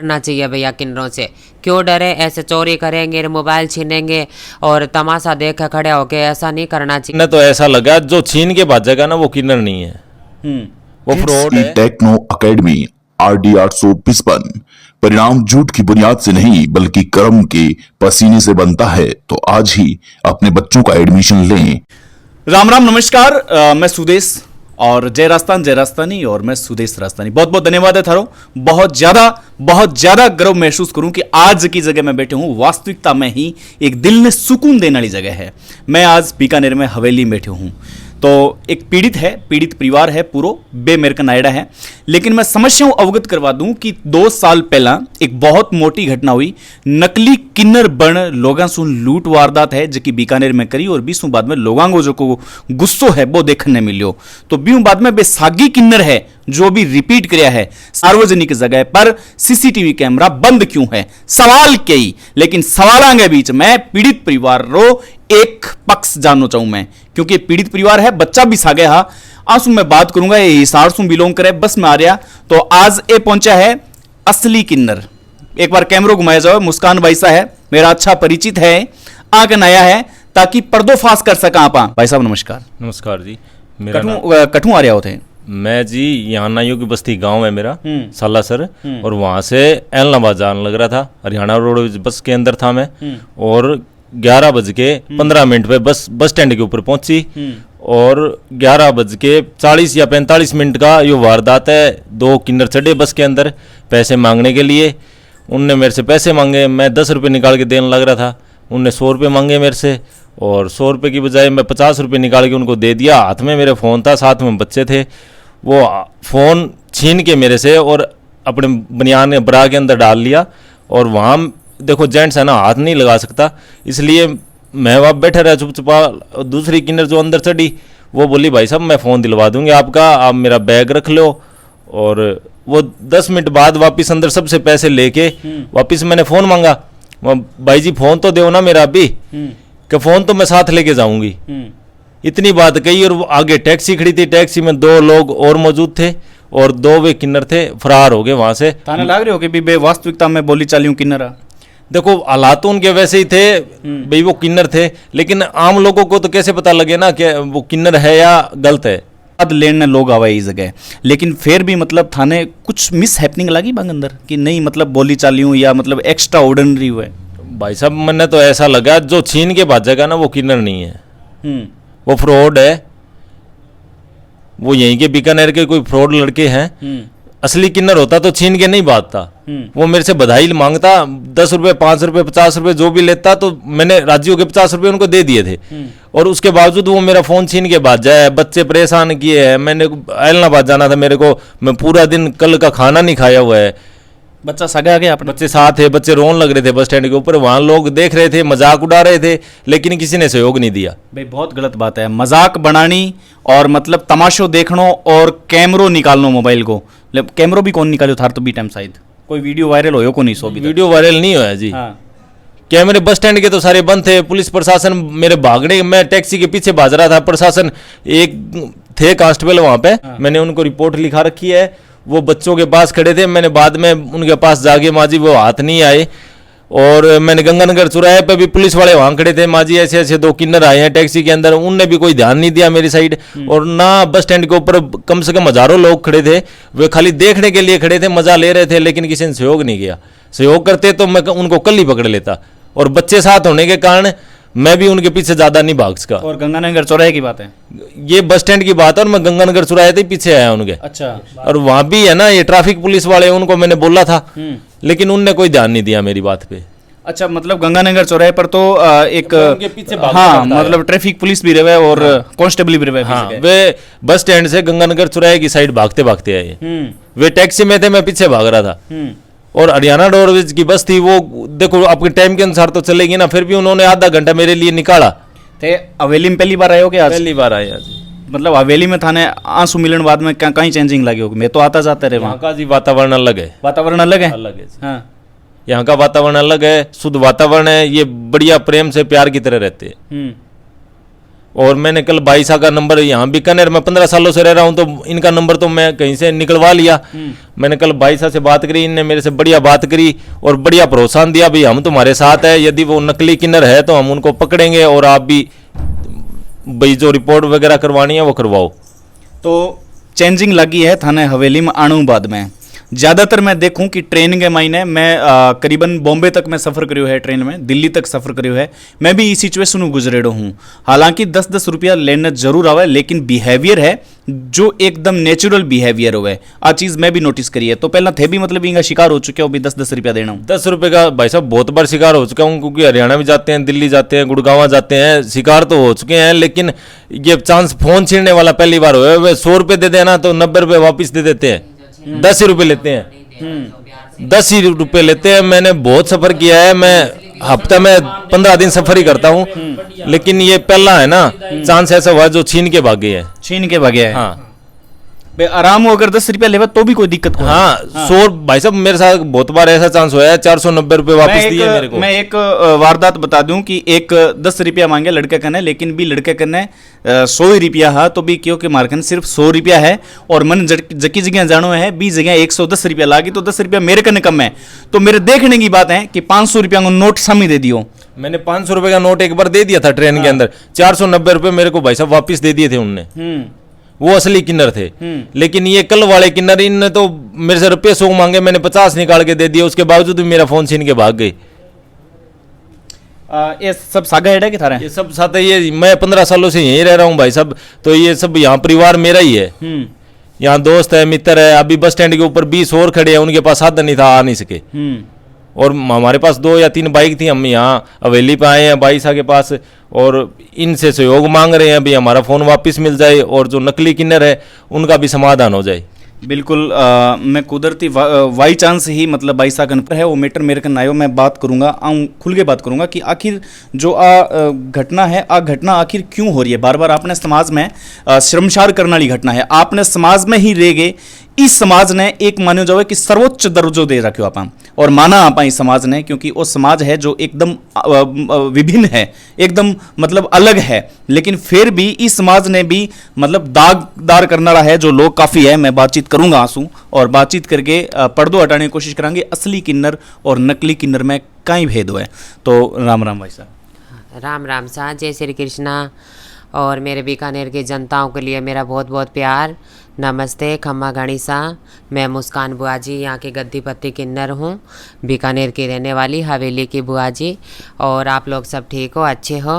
करना चाहिए भैया किन्नरों से। क्यों डरे, ऐसे चोरी करेंगे, मोबाइल छीनेंगे और तमाशा देख खड़े होके, ऐसा नहीं करना चाहिए। न तो ऐसा लगा जो छीन के भाजेगा ना वो किन्नर नहीं है, वो फ्रॉड है। टेक्नो अकेडमी RD 855 परिणाम झूठ की बुनियाद से नहीं बल्कि कर्म के पसीने से बनता है। तो आज ही अपने बच्चों का एडमिशन लें। राम राम नमस्कार, मैं सुदेश और जय राजस्थानी और मैं सुदेश राजस्थानी। बहुत बहुत धन्यवाद है थारो। बहुत ज्यादा गर्व महसूस करूं कि आज की जगह मैं बैठे हूं वास्तविकता में ही एक दिल में सुकून देने वाली जगह है। मैं आज बीकानेर में हवेली में बैठे हूं। तो एक पीड़ित परिवार है, पूरा बेमेरका नायडा है। लेकिन मैं समस्याओं अवगत करवा दूं कि 2 साल पहला एक बहुत मोटी घटना हुई। नकली किन्नर बन लोगों से लूट वारदात है जो कि बीकानेर में करी और 20 बाद में लोगों को जो को गुस्सो है वो देखने मिलियो। तो 20 बाद में बेसागी किन्नर है जो भी रिपीट किया है सार्वजनिक जगह पर सीसीटीवी कैमरा बंद क्यों है, सवाल कई। लेकिन सवालों के बीच में पीड़ित परिवार रो एक पक्ष जानना चाहूं मैं, क्योंकि पीड़ित परिवार है, बच्चा भी सागे हा। आंसू मैं बात करूंगा, ये हिसार से बिलोंग करे, बस में आ रहा। तो आज ये पहुंचा है असली किन्नर। एक बार कैमरा घुमाया जाओ। मुस्कान भाई सा है, मेरा अच्छा परिचित है, आके नया है ताकि पर्दोफाश कर सका आप। भाई साहब नमस्कार। नमस्कार जी। कठू आ रहा होते हैं मैं जी यहाँ नाइयों की बस्ती गांव है मेरा, सालासर, और वहाँ से एलनाबाद जाने लग रहा था। हरियाणा रोड बस के अंदर था मैं, और 11:15 पे बस स्टैंड के ऊपर पहुंची और 11:40 या 45 मिनट का ये वारदात है। 2 किन्नर चढ़े बस के अंदर पैसे मांगने के लिए। उनने मेरे से पैसे मांगे, मैं 10 रुपये निकाल के देने लग रहा था। उनने 100 रुपये मांगे मेरे से, और 100 रुपये की बजाय मैं 50 रुपये निकाल के उनको दे दिया। हाथ में मेरे फ़ोन था, साथ में बच्चे थे। वो फ़ोन छीन के मेरे से और अपने बनियान ब्रा के अंदर डाल लिया। और वहाँ देखो जेंट्स है ना, हाथ नहीं लगा सकता, इसलिए मैं वहाँ बैठा रहा चुपचाप। दूसरी किन्नर जो अंदर चढ़ी वो बोली भाई साहब मैं फ़ोन दिलवा दूंगी आपका, आप मेरा बैग रख लो। और वो 10 मिनट बाद वापस अंदर सबसे पैसे लेके वापस मैंने फ़ोन मांगा। भाई जी फ़ोन तो दो ना मेरा अभी, कि फ़ोन तो मैं साथ लेके जाऊंगी। इतनी बात कही और आगे टैक्सी खड़ी थी, टैक्सी में 2 लोग और मौजूद थे और 2 वे किन्नर थे, फरार हो गए वहाँ से। थाने लग रहे हो कि भी वास्तविकता में बोली चालियों किन्नर। देखो हालात तो उनके वैसे ही थे भाई, वो किन्नर थे, लेकिन आम लोगों को तो कैसे पता लगे ना कि वो किन्नर है या गलत है। लेने लोग आवा इस जगह, लेकिन फिर भी मतलब थाने कुछ मिस हैपनिंग लगी बांग अंदर कि नहीं, मतलब बोली चालियों या मतलब एक्स्ट्रा ऑर्डिनरी हुए। भाई साहब मैंने तो ऐसा लगा जो छीन के भाजेगा ना वो किन्नर नहीं है, वो फ्रॉड है। वो यहीं के बीकानेर के कोई फ्रॉड लड़के हैं। असली किन्नर होता तो छीन के नहीं भागता। वो मेरे से बधाई मांगता, 10 रुपये 5 रुपये 50 रुपये जो भी लेता, तो मैंने राजी होकर 50 रुपये उनको दे दिए थे। और उसके बावजूद वो मेरा फ़ोन छीन के भाग जाए। बच्चे परेशान किए हैं। मैंने एलनाबाद जाना था मेरे को, मैं पूरा दिन कल का खाना नहीं खाया हुआ है। बच्चा सगा गया अपने, बच्चे साथ थे, बच्चे रोन लग रहे थे बस स्टैंड के ऊपर। वहाँ लोग देख रहे थे, मजाक उड़ा रहे थे, लेकिन किसी ने सहयोग नहीं दिया। भाई बहुत गलत बात है मजाक बनानी और मतलब तमाशो देखनो और कैमरो निकालनो मोबाइल को। कैमरो भी कौन निकालो थार तो भी टाइम शायद कोई वीडियो वायरल हो को नहीं सो भी वीडियो वायरल नहीं होया जी। हाँ। कैमरे बस स्टैंड के तो सारे बंद थे। पुलिस प्रशासन मेरे भागने, मैं टैक्सी के पीछे भाग रहा था, प्रशासन एक थे कांस्टेबल वहाँ पे। मैंने उनको रिपोर्ट लिखा रखी है, वो बच्चों के पास खड़े थे। मैंने बाद में उनके पास जाके माँ जी वो हाथ नहीं आए। और मैंने गंगानगर चौराहे पे भी पुलिस वाले वहाँ खड़े थे, माँ जी ऐसे ऐसे 2 किन्नर आए हैं टैक्सी के अंदर। उनने भी कोई ध्यान नहीं दिया मेरी साइड। और ना बस स्टैंड के ऊपर कम से कम हजारों लोग खड़े थे, वे खाली देखने के लिए खड़े थे, मजा ले रहे थे, लेकिन किसी ने सहयोग नहीं किया। सहयोग करते तो मैं उनको कल ही पकड़ लेता। और बच्चे साथ होने के कारण मैं भी उनके पीछे ज्यादा नहीं भाग सका। और गंगानगर चौराहे की बात है, ये बस स्टैंड की बात है, और मैं गंगानगर चौराहे थे पीछे आया उनके। अच्छा। और वहां भी है ना ये ट्रैफिक पुलिस वाले, उनको मैंने बोला था, लेकिन उनने कोई ध्यान नहीं दिया मेरी बात पे। अच्छा, मतलब गंगानगर चौराहे पर तो एक उनके पीछे हाँ मतलब ट्रैफिक पुलिस भी रहे और कांस्टेबल भी रहे। हाँ, वे बस स्टैंड से गंगानगर चौराहे की साइड भागते भागते आए। वे टैक्सी में थे, मैं पीछे भाग रहा था। और हरियाणा रोडवेज की बस थी, वो देखो आपके टाइम के अनुसार तो चलेगी ना, फिर भी उन्होंने आधा घंटा मेरे लिए निकाला। थे हवेली में पहली बार आए हो क्या? पहली बार आए आज। मतलब हवेली में थाने आंसू मिलन बाद में कहीं चेंजिंग लगी होगी? मैं तो आता जाते रहे वहाँ का जी वातावरण अलग है। वातावरण अलग है, अलग है। हाँ, यहाँ का वातावरण अलग है, शुद्ध वातावरण है। ये बढ़िया प्रेम से प्यार की तरह रहते हैं। और मैंने कल बाईसा का नंबर, यहाँ बीकानेर में 15 सालों से रह रहा हूँ, तो इनका नंबर तो मैं कहीं से निकलवा लिया। मैंने कल बाईसा से बात करी, इनने मेरे से बढ़िया बात करी और बढ़िया प्रोत्साहन दिया, भाई हम तुम्हारे साथ है, यदि वो नकली किन्नर है तो हम उनको पकड़ेंगे और आप भी भाई जो रिपोर्ट वगैरह करवानी है वो करवाओ। तो चेंजिंग लगी है थाने हवेली में आणु बाद में। ज़्यादातर मैं देखूं कि ट्रेन के महीने मैं करीबन बॉम्बे तक मैं सफ़र करियो है, ट्रेन में दिल्ली तक सफ़र करियो है, मैं भी इस सिचुएशन में गुजरेडो हूँ। हालांकि 10-10 रुपया लेने जरूर आवे, लेकिन बिहेवियर है जो एकदम नेचुरल बिहेवियर हुए, आ चीज़ मैं भी नोटिस करी है। तो पहला थे भी मतलब इनका शिकार हो चुके हो भी 10-10 रुपया देना हूँ। 10 रुपये का भाई साहब बहुत बार शिकार हो चुका हूँ, क्योंकि हरियाणा भी जाते हैं, दिल्ली जाते हैं, गुड़गांव जाते हैं, शिकार तो हो चुके हैं। लेकिन ये चांस फोन छीनने वाला पहली बार हुआ है। वे 100 रुपये दे देना तो 90 रुपये वापस दे देते हैं, 10 ही रुपये लेते हैं, 10 ही रुपये लेते हैं। मैंने बहुत सफ़र किया है, मैं हफ्ता में 15 दिन सफ़र ही करता हूँ, लेकिन ये पहला है ना चांस ऐसा हुआ जो छीन के भागे है। छीन के भागे है। हाँ बे आराम हो, अगर 10 रुपया लेवा तो भी कोई दिक्कत को हाँ, 100 भाई साहब मेरे साथ बहुत बार ऐसा चांस हुआ है, 490 रुपये वापस दिए मेरे को। मैं एक वारदात बता दूं कि एक 10 रुपया मांगे लड़के कने, लेकिन भी लड़के कने 100 रुपया है, तो भी क्यों के मार्कन सिर्फ 100 रुपया है और मन जकी जगह जानो है 20 जगह 110 रुपया लागी, तो 10 रुपया मेरे कने कम है। तो मेरे देखने की बात है कि 500 रुपया का नोट सामने दे दियो। मैंने 500 रुपये का नोट एक बार दे दिया था ट्रेन के अंदर, 490 रुपये मेरे को भाई साहब वापस दे दिए थे उनने। वो असली किन्नर थे। लेकिन ये कल वाले किन्नर, इनने तो मेरे से रुपये 100 मांगे, मैंने 50 निकाल के दे दिए, उसके बावजूद भी मेरा फोन छीन के भाग गए। ये सब सागा हेड है कि थारा? ये सब साथ है, ये मैं 15 सालों से यहीं रह रहा हूँ भाई साहब, तो ये सब यहाँ परिवार मेरा ही है। यहाँ दोस्त है, मित्र है। अभी बस स्टैंड के ऊपर 20 और खड़े हैं, उनके पास साधन नहीं था, आ नहीं सके। और हमारे पास 2 या 3 बाइक थी, हम यहाँ हवेली पे आए हैं बाईसा के पास, और इनसे सहयोग मांग रहे हैं भी हमारा फ़ोन वापस मिल जाए और जो नकली किन्नर है उनका भी समाधान हो जाए। बिल्कुल। मैं कुदरती वाई चांस ही मतलब बाईसा कन पर है वो मैटर मेरे कन आयो, मैं बात करूंगा, आऊँ खुल के बात करूंगा कि आखिर जो घटना है, घटना आखिर क्यों हो रही है बार बार। आपने समाज में शर्मसार करने वाली घटना है, आपने समाज में ही रह गए। इस समाज ने एक मानो जाओ कि सर्वोच्च दर्जो दे रखो आप, और माना आप इस समाज ने, क्योंकि वो समाज है जो एकदम विभिन्न है, एकदम मतलब अलग है, लेकिन फिर भी इस समाज ने भी मतलब दागदार करना रहा है जो लोग काफ़ी है। मैं बातचीत करूंगा आंसू, और बातचीत करके पर्दो हटाने की कोशिश करेंगे असली किन्नर और नकली किन्नर में कई भेद है। तो राम राम भाई साहब। राम राम सा, जय श्री कृष्णा। और मेरे बीकानेर की जनताओं के लिए मेरा बहुत बहुत प्यार, नमस्ते, खम्मा गणिसा। मैं मुस्कान बुआ जी, यहाँ की गद्दी पत्ती किन्नर हूँ, बीकानेर की रहने वाली, हवेली की बुआ जी। और आप लोग सब ठीक हो, अच्छे हो?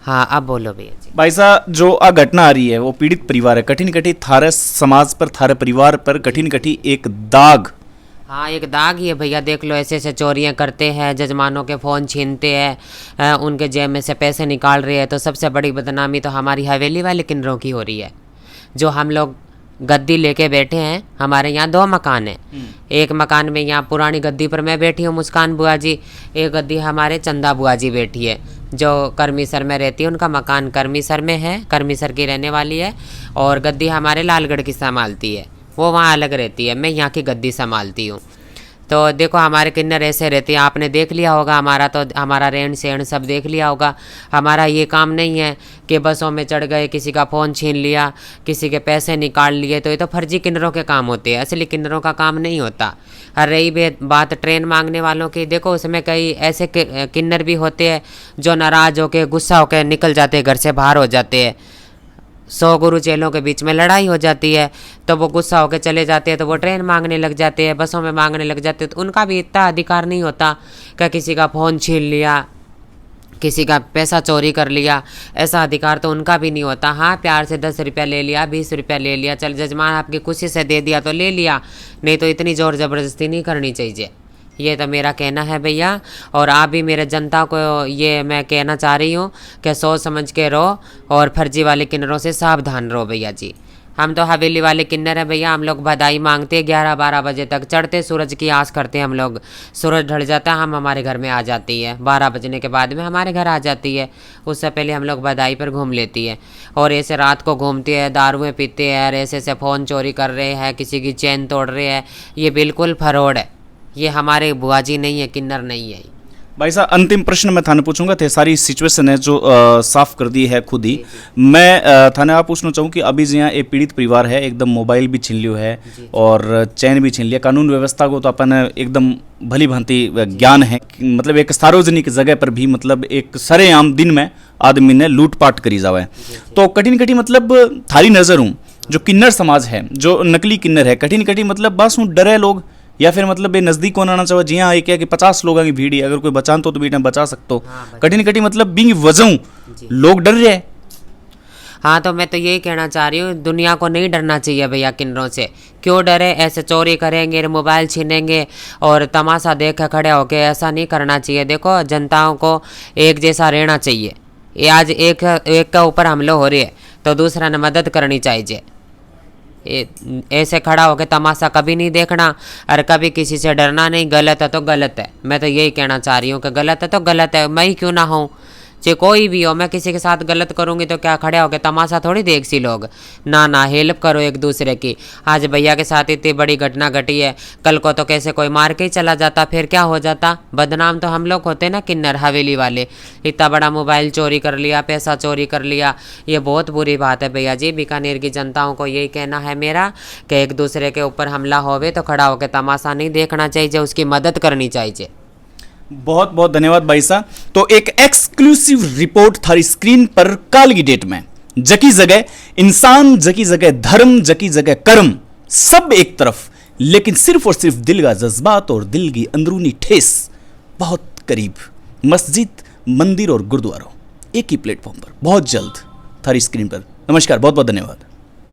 हाँ, अब बोलो भैया जी। भाई साहब, जो घटना आ रही है वो पीड़ित परिवार है, कठिन कठिन थारे समाज पर, थारे परिवार पर कठिन कठिन एक दाग। हाँ, एक दाग ही है भैया। देख लो, ऐसे ऐसे चोरियाँ करते हैं, जजमानों के फ़ोन छीनते हैं, उनके जेब में से पैसे निकाल रहे हैं। तो सबसे बड़ी बदनामी तो हमारी हवेली वाले किन्नरों की हो रही है। जो हम लोग गद्दी लेके बैठे हैं, हमारे यहाँ 2 मकान हैं। एक मकान में यहाँ पुरानी गद्दी पर मैं बैठी हूँ, मुस्कान बुआ जी। एक गद्दी हमारे चंदा बुआ जी बैठी है, जो कर्मीसर में रहती है। उनका मकान कर्मीसर में है, कर्मीसर की रहने वाली है। और गद्दी हमारे लालगढ़ की संभालती है, वो वहाँ अलग रहती है, मैं यहाँ की गद्दी संभालती हूँ। तो देखो, हमारे किन्नर ऐसे रहते हैं, आपने देख लिया होगा हमारा, तो हमारा रहन सहन सब देख लिया होगा। हमारा ये काम नहीं है कि बसों में चढ़ गए, किसी का फ़ोन छीन लिया, किसी के पैसे निकाल लिए। तो ये तो फर्जी किन्नरों के काम होते हैं, असली किन्नरों का काम नहीं होता। और रही बात ट्रेन मांगने वालों की, देखो उसमें कई ऐसे किन्नर भी होते हैं जो नाराज़ होकर, गुस्सा होकर निकल जाते हैं, घर से बाहर हो जाते हैं। 100 गुरु चेलों के बीच में लड़ाई हो जाती है, तो वो गुस्सा होकर चले जाते हैं, तो वो ट्रेन मांगने लग जाते हैं, बसों में मांगने लग जाते हैं। तो उनका भी इतना अधिकार नहीं होता कि किसी का फ़ोन छीन लिया, किसी का पैसा चोरी कर लिया, ऐसा अधिकार तो उनका भी नहीं होता। हाँ, प्यार से 10 रुपया ले लिया, 20 रुपया ले लिया, चल जजमान आपकी खुशी से दे दिया तो ले लिया, नहीं तो इतनी ज़ोर ज़बरदस्ती नहीं करनी चाहिए। ये तो मेरा कहना है भैया। और आप भी मेरे जनता को ये मैं कहना चाह रही हूँ कि सोच समझ के रहो और फर्जी वाले किन्नरों से सावधान रहो भैया जी। हम तो हवेली वाले किन्नर हैं भैया, हम लोग बधाई मांगते हैं 11-12 बजे तक, चढ़ते सूरज की आस करते हैं हम लोग। सूरज ढल जाता है, हम हमारे घर में आ जाती है, 12 बजने के बाद में हमारे घर आ जाती है। उससे पहले हम लोग बधाई पर घूम लेती है। और ऐसे रात को घूमते हैं, दारुएँ पीते हैं, और ऐसे ऐसे फ़ोन चोरी कर रहे हैं, किसी की चैन तोड़ रहे हैं, ये बिल्कुल फरोड है। ये हमारे बुआ जी नहीं है, किन्नर नहीं है। भाई साहब अंतिम प्रश्न मैं थाने पूछूंगा थे सारी सिचुएशन है जो साफ कर दी है खुद ही। मैं थाने आप पूछना चाहूँ कि अभी जो यहाँ एक पीड़ित परिवार है एकदम मोबाइल भी छीन लियो है और चैन भी छीन लिया, कानून व्यवस्था को तो अपन एकदम भली भांति ज्ञान है, मतलब एक सार्वजनिक जगह पर भी मतलब एक सरेआम दिन में आदमी ने लूटपाट करी जावे, तो कठिन कठिन मतलब थारी नजर हूँ जो किन्नर समाज है जो नकली किन्नर है कठिन कठिन मतलब बस हूँ डरे लोग या फिर मतलब ये नजदीक होना आना चाहिए जिया क्या कि 50 लोगों की भीड़ है, अगर कोई बचान तो बेटा बचा सकते हो। कठिन कठिन मतलब बिंग वजह लोग डर रहे हैं। हाँ तो मैं तो यही कहना चाह रही हूँ, दुनिया को नहीं डरना चाहिए भैया किन्नरों से। क्यों डरे, ऐसे चोरी करेंगे, मोबाइल छीनेंगे और तमाशा देख खड़े होके, ऐसा नहीं करना चाहिए। देखो जनताओं को एक जैसा रहना चाहिए। ये आज एक का ऊपर हमले हो रही है तो दूसरा ने मदद करनी चाहिए। ऐसे खड़ा होकर तमाशा कभी नहीं देखना और कभी किसी से डरना नहीं। गलत है तो गलत है, मैं तो यही कहना चाह रही हूँ कि गलत है तो गलत है, मैं ही क्यों ना हूँ, चाहे कोई भी हो। मैं किसी के साथ गलत करूँगी तो क्या खड़े होकर तमाशा थोड़ी देख सी लोग। ना हेल्प करो एक दूसरे की। आज भैया के साथ इतनी बड़ी घटना घटी है, कल को तो कैसे कोई मार के ही चला जाता, फिर क्या हो जाता, बदनाम तो हम लोग होते ना किन्नर हवेली वाले। इतना बड़ा मोबाइल चोरी कर लिया, पैसा चोरी कर लिया, ये बहुत बुरी बात है भैया जी। बीकानेर की जनताओं को यही कहना है मेरा कि एक दूसरे के ऊपर हमला होवे तो खड़ा होकर तमाशा नहीं देखना चाहिए, उसकी मदद करनी चाहिए। बहुत बहुत धन्यवाद भाई साहब। तो एक एक्सक्लूसिव रिपोर्ट थारी स्क्रीन पर काल की डेट में जकी जगह इंसान, जकी जगह धर्म, जकी जगह कर्म, सब एक तरफ, लेकिन सिर्फ और सिर्फ दिल का जज्बात और दिल की अंदरूनी ठेस बहुत करीब। मस्जिद, मंदिर और गुरुद्वारों एक ही प्लेटफॉर्म पर बहुत जल्द थारी स्क्रीन पर। नमस्कार, बहुत बहुत धन्यवाद।